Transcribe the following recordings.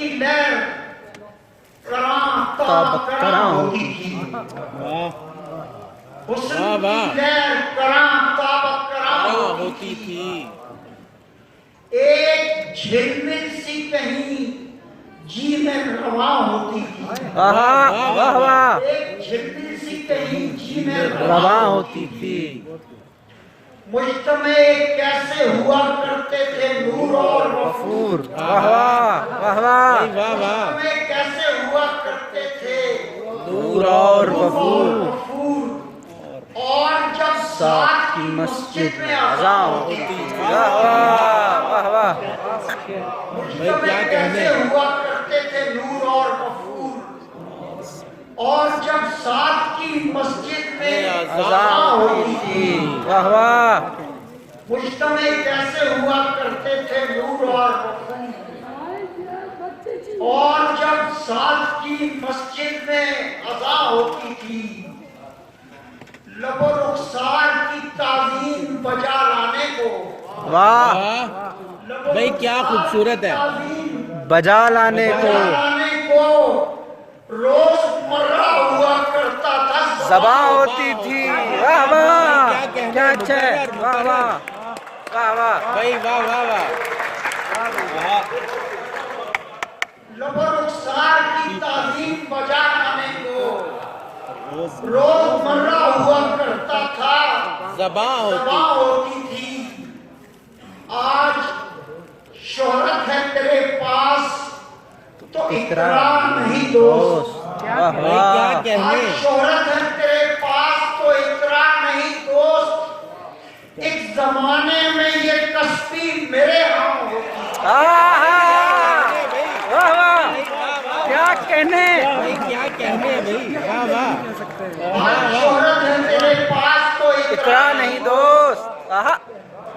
کی لہر کراں ہوتی تھی، حسن کی لہر کراں تابق کراں ہوتی تھی، ایک جھلمل سی کہیں جی میں رواں ہوتی تھی، واہ واہ، ایک جھلمل سی کہیں جی میں رواں ہوتی تھی، مجتمع کیسے ہوا کرتے تھے نور اور غفور، واہ واہ واہ واہ، مجتمع کیسے ہوا کرتے تھے نور اور غفور، اور جب ساتھ کی مسجد میں اذاں ہوتی تھی، واہ واہ واہ واہ، مجتمع کیسے ہوا کرتے تھے نور اور غفور، اور جب ساتھ کی مسجد میں اذاں ہوتی تھی، واہ واہ، مجتمع کیسے ہوا کرتے تھے نور اور غفور، اور جب ساتھ کی مسجد میں اذاں ہوتی تھی، لب و رخسار کی تعظیم بجا لانے کو، واہ بھائی کیا خوبصورت ہے، بجا لانے کو روز مرہ ہوا کرتا تھا زباں ہوتی تھی، واہ واہ، کیا اچھا ہے، واہ واہ واہ واہ، بھائی واہ واہ واہ، لب و رخسار کی تعظیم بجا لانے کو روز مرہ ہوا کرتا تھا زباں ہوتی تھی، آج شہرت ہے تیرے پاس تو اقرار نہیں دوست، واہ بھائی کیا واہ، کہنے، آج شہرت ہے تیرے پاس تو اقرار نہیں دوست، ایک زمانے میں یہ تسبیح میرے ہاں ہوتی، واہ واہ، کیا کہنے، بھائی کیا کہنے، بھائی واہ واہ، آج شہرت ہے تیرے پاس تو اقرار نہیں دوست، آہا،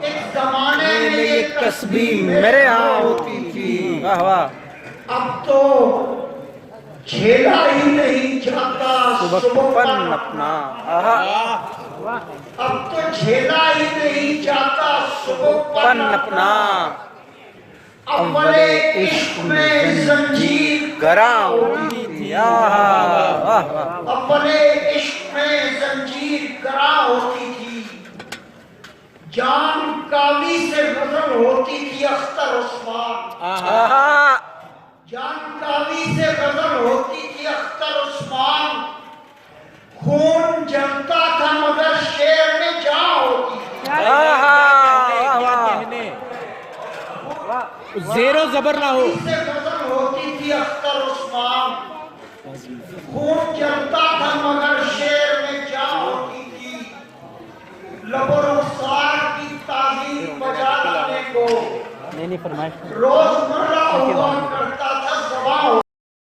ایک زمانے میں یہ تسبیح میرے ہاں ہوتی تھی، واہ واہ، اب تو جھیلا ہی نہیں جاتا سبکپن اپنا، آہا، اب تو جھیلا ہی نہیں جاتا پن اپنا، اول عشق میں زنجیر گراں ہوتی تھی، آہا، واہ واہ، اول عشق میں زنجیر گراں ہوتی تھی، جان کاوی سے غزل ہوتی تھی اختر عثمان، آہا، جان کاوی سے غزل ہوتی تھی اختر عثمان، خون جلتا تھا مگر شعر میں جاں ہوتی تھی، آہا، واہ واہ، کہنے، زیر و زبر نہ ہو، سے غزل ہوتی تھی اختر عثمان، خون جلتا تھا مگر شعر میں جاں ہوتی تھی، لب و رخسار کی تعظیم بجا لانے کو نہیں فرمائش روز مرہ ہوا کرتا تھا زباں